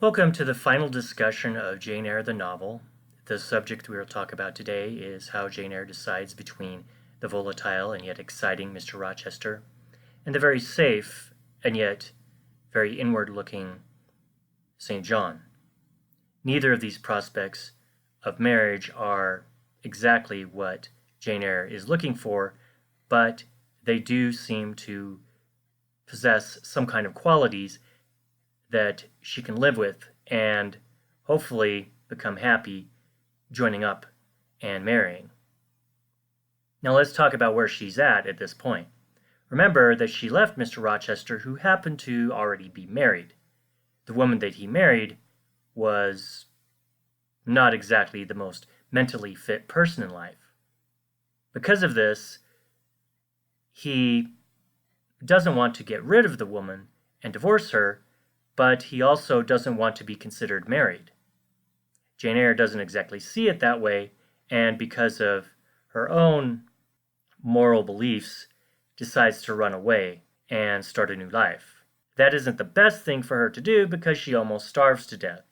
Welcome to the final discussion of Jane Eyre the novel. The subject we will talk about today is how Jane Eyre decides between the volatile and yet exciting Mr. Rochester and the very safe and yet very inward-looking St. John. Neither of these prospects of marriage are exactly what Jane Eyre is looking for, but they do seem to possess some kind of qualities that she can live with and hopefully become happy joining up and marrying. Now let's talk about where she's at this point. Remember that she left Mr. Rochester, who happened to already be married. The woman that he married was not exactly the most mentally fit person in life. Because of this, he doesn't want to get rid of the woman and divorce her, but he also doesn't want to be considered married. Jane Eyre doesn't exactly see it that way, and because of her own moral beliefs, decides to run away and start a new life. That isn't the best thing for her to do because she almost starves to death,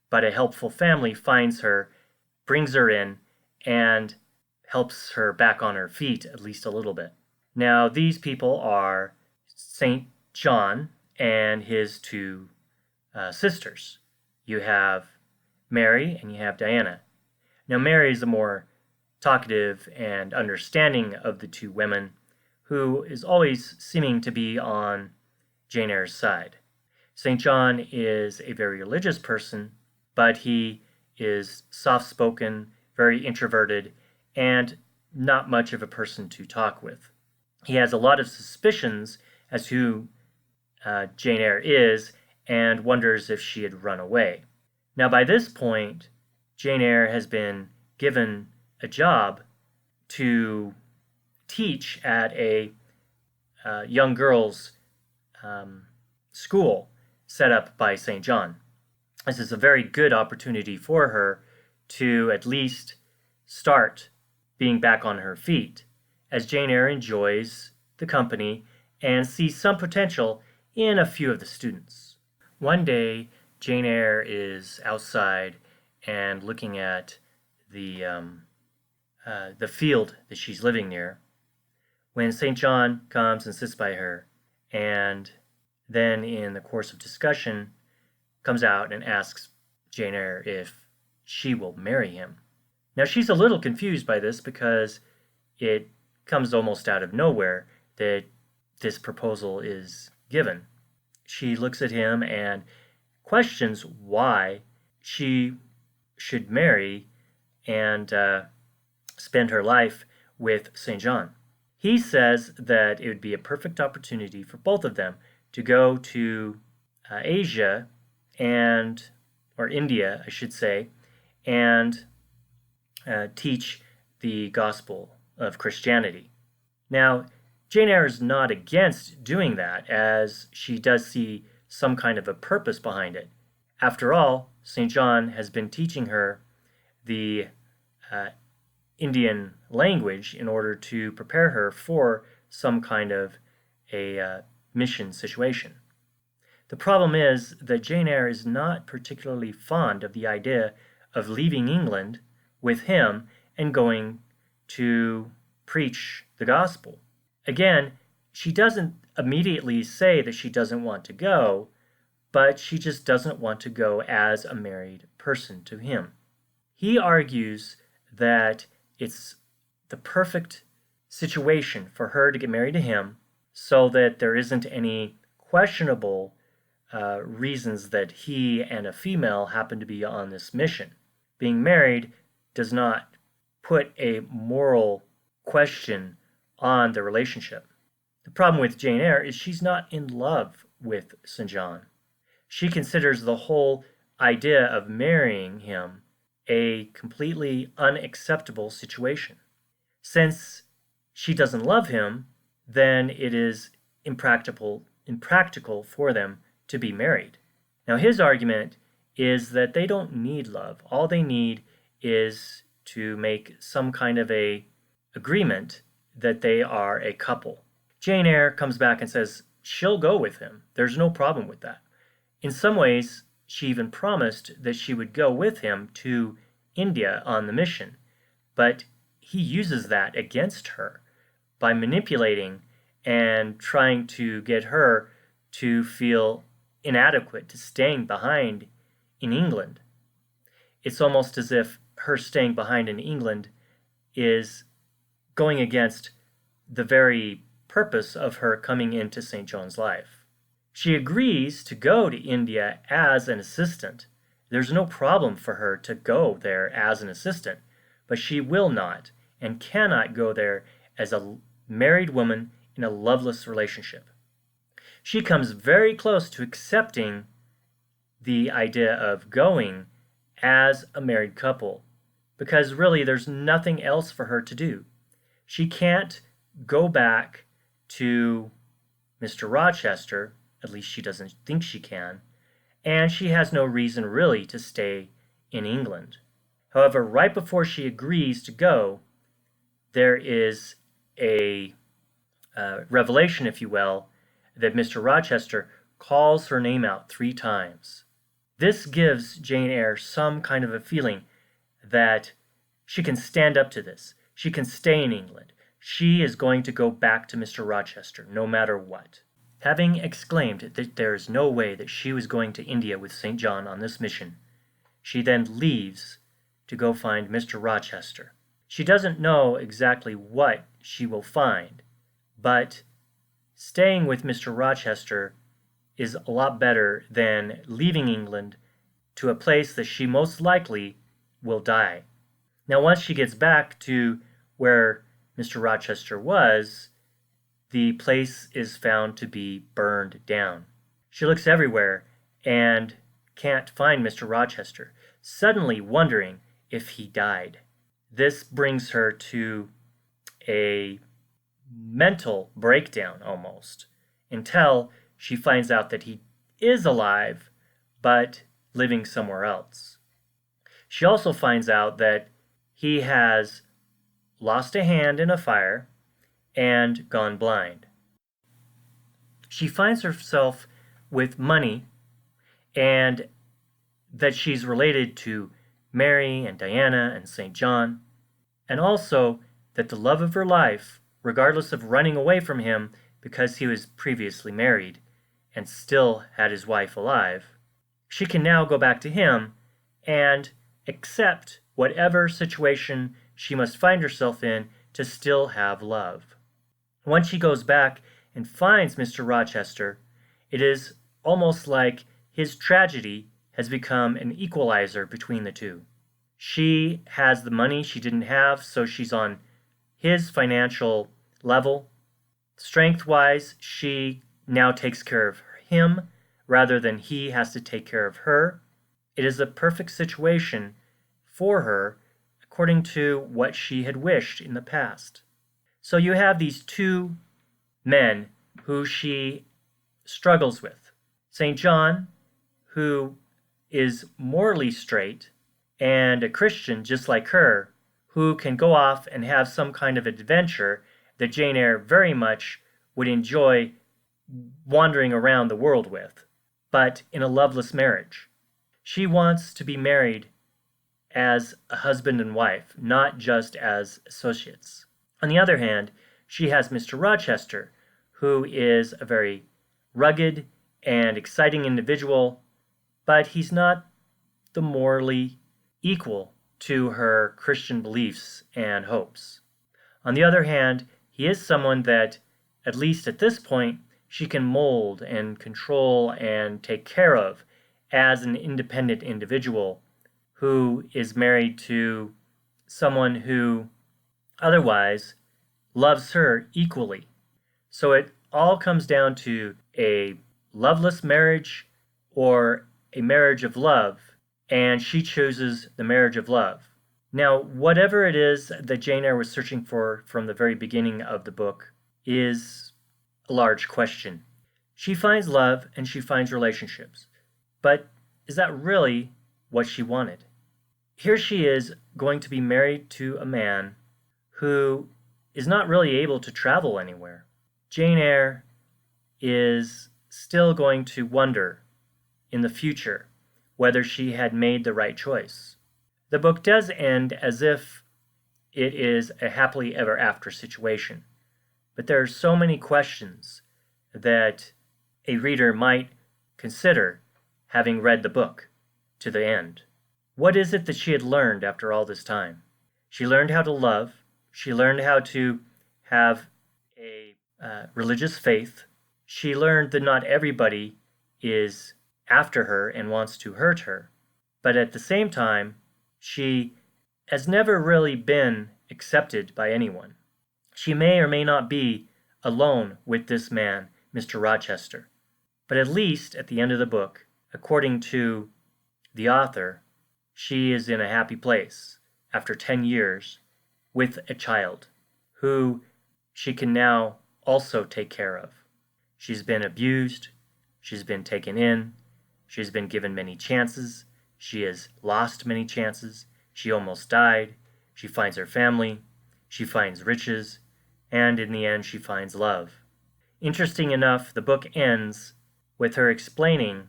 but a helpful family finds her, brings her in, and helps her back on her feet at least a little bit. Now, these people are St. John and his two sisters. You have Mary and you have Diana. Now, Mary is the more talkative and understanding of the two women, who is always seeming to be on Jane Eyre's side. St. John is a very religious person, but he is soft-spoken, very introverted, and not much of a person to talk with. He has a lot of suspicions as to who Jane Eyre is and wonders if she had run away. Now, by this point, Jane Eyre has been given a job to teach at a young girls' school set up by St. John. This is a very good opportunity for her to at least start being back on her feet, as Jane Eyre enjoys the company and sees some potential in a few of the students. One day, Jane Eyre is outside and looking at the field that she's living near when St. John comes and sits by her, and then in the course of discussion comes out and asks Jane Eyre if she will marry him. Now, she's a little confused by this because it comes almost out of nowhere that this proposal is given. She looks at him and questions why she should marry and spend her life with St. John. He says that it would be a perfect opportunity for both of them to go to Asia or India, I should say, and teach the gospel of Christianity. Now, Jane Eyre is not against doing that, as she does see some kind of a purpose behind it. After all, St. John has been teaching her the Indian language in order to prepare her for some kind of a mission situation. The problem is that Jane Eyre is not particularly fond of the idea of leaving England with him and going to preach the gospel. Again, she doesn't immediately say that she doesn't want to go, but she just doesn't want to go as a married person to him. He argues that it's the perfect situation for her to get married to him so that there isn't any questionable reasons that he and a female happen to be on this mission. Being married does not put a moral question on the relationship. The problem with Jane Eyre is she's not in love with St. John. She considers the whole idea of marrying him a completely unacceptable situation. Since she doesn't love him, then it is impractical for them to be married. Now, his argument is that they don't need love. All they need is to make some kind of a agreement that they are a couple. Jane Eyre comes back and says she'll go with him. There's no problem with that. In some ways, she even promised that she would go with him to India on the mission. But he uses that against her by manipulating and trying to get her to feel inadequate to staying behind in England. It's almost as if her staying behind in England is going against the very purpose of her coming into St. John's life. She agrees to go to India as an assistant. There's no problem for her to go there as an assistant, but she will not and cannot go there as a married woman in a loveless relationship. She comes very close to accepting the idea of going as a married couple, because really there's nothing else for her to do. She can't go back to Mr. Rochester, at least she doesn't think she can, and she has no reason really to stay in England. However, right before she agrees to go, there is a revelation, if you will, that Mr. Rochester calls her name out 3 times. This gives Jane Eyre some kind of a feeling that she can stand up to this. She can stay in England. She is going to go back to Mr. Rochester, no matter what. Having exclaimed that there is no way that she was going to India with St. John on this mission, she then leaves to go find Mr. Rochester. She doesn't know exactly what she will find, but staying with Mr. Rochester is a lot better than leaving England to a place that she most likely will die. Now, once she gets back to where Mr. Rochester was, the place is found to be burned down. She looks everywhere and can't find Mr. Rochester, suddenly wondering if he died. This brings her to a mental breakdown almost, until she finds out that he is alive, but living somewhere else. She also finds out that he has lost a hand in a fire and gone blind. She finds herself with money, and that she's related to Mary and Diana and St. John, and also that the love of her life, regardless of running away from him because he was previously married and still had his wife alive, she can now go back to him and accept whatever situation she must find herself in to still have love. Once she goes back and finds Mr. Rochester, it is almost like his tragedy has become an equalizer between the two. She has the money she didn't have, so she's on his financial level. Strength-wise, she now takes care of him rather than he has to take care of her. It is a perfect situation for her according to what she had wished in the past. So you have these 2 men who she struggles with. St. John, who is morally straight and a Christian just like her, who can go off and have some kind of adventure that Jane Eyre very much would enjoy wandering around the world with, but in a loveless marriage. She wants to be married as a husband and wife, not just as associates. On the other hand, she has Mr. Rochester, who is a very rugged and exciting individual, but he's not the morally equal to her Christian beliefs and hopes. On the other hand, he is someone that, at least at this point, she can mold and control and take care of as an independent individual who is married to someone who otherwise loves her equally. So it all comes down to a loveless marriage or a marriage of love, and she chooses the marriage of love. Now, whatever it is that Jane Eyre was searching for from the very beginning of the book is a large question. She finds love and she finds relationships, but is that really what she wanted? Here she is going to be married to a man who is not really able to travel anywhere. Jane Eyre is still going to wonder in the future whether she had made the right choice. The book does end as if it is a happily ever after situation, but there are so many questions that a reader might consider having read the book to the end. What is it that she had learned after all this time? She learned how to love. She learned how to have a religious faith. She learned that not everybody is after her and wants to hurt her. But at the same time, she has never really been accepted by anyone. She may or may not be alone with this man, Mr. Rochester. But at least at the end of the book, according to the author, she is in a happy place after 10 years with a child who she can now also take care of. She's been abused, she's been taken in, she's been given many chances, she has lost many chances, she almost died, she finds her family, she finds riches, and in the end she finds love. Interesting enough, the book ends with her explaining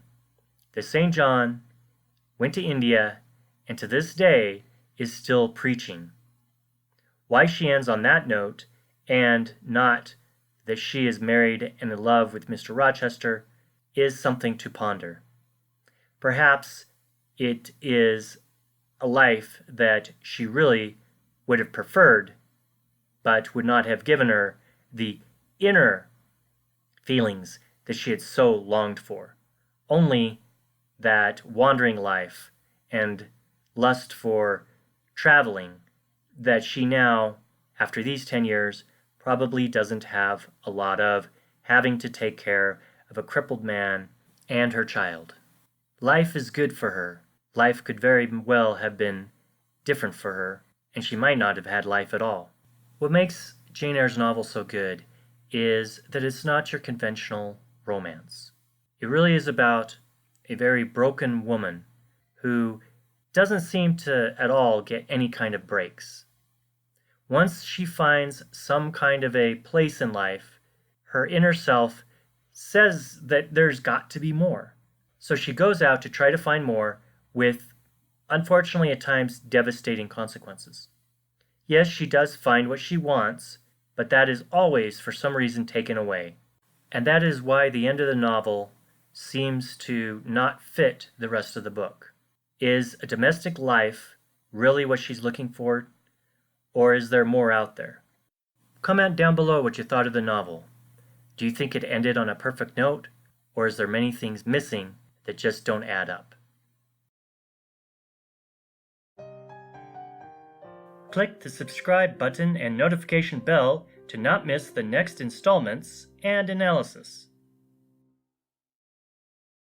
that St. John went to India and to this day is still preaching. Why she ends on that note and not that she is married and in love with Mr. Rochester is something to ponder. Perhaps it is a life that she really would have preferred, but would not have given her the inner feelings that she had so longed for. Only that wandering life and lust for traveling that she now, after these 10 years, probably doesn't have a lot of, having to take care of a crippled man and her child. Life is good for her. Life could very well have been different for her, and she might not have had life at all. What makes Jane Eyre's novel so good is that it's not your conventional romance. It really is about a very broken woman who doesn't seem to at all get any kind of breaks. Once she finds some kind of a place in life, her inner self says that there's got to be more. So she goes out to try to find more with, unfortunately at times, devastating consequences. Yes, she does find what she wants, but that is always, for some reason, taken away. And that is why the end of the novel seems to not fit the rest of the book. Is a domestic life really what she's looking for, or is there more out there? Comment down below what you thought of the novel. Do you think it ended on a perfect note, or is there many things missing that just don't add up? Click the subscribe button and notification bell to not miss the next installments and analysis.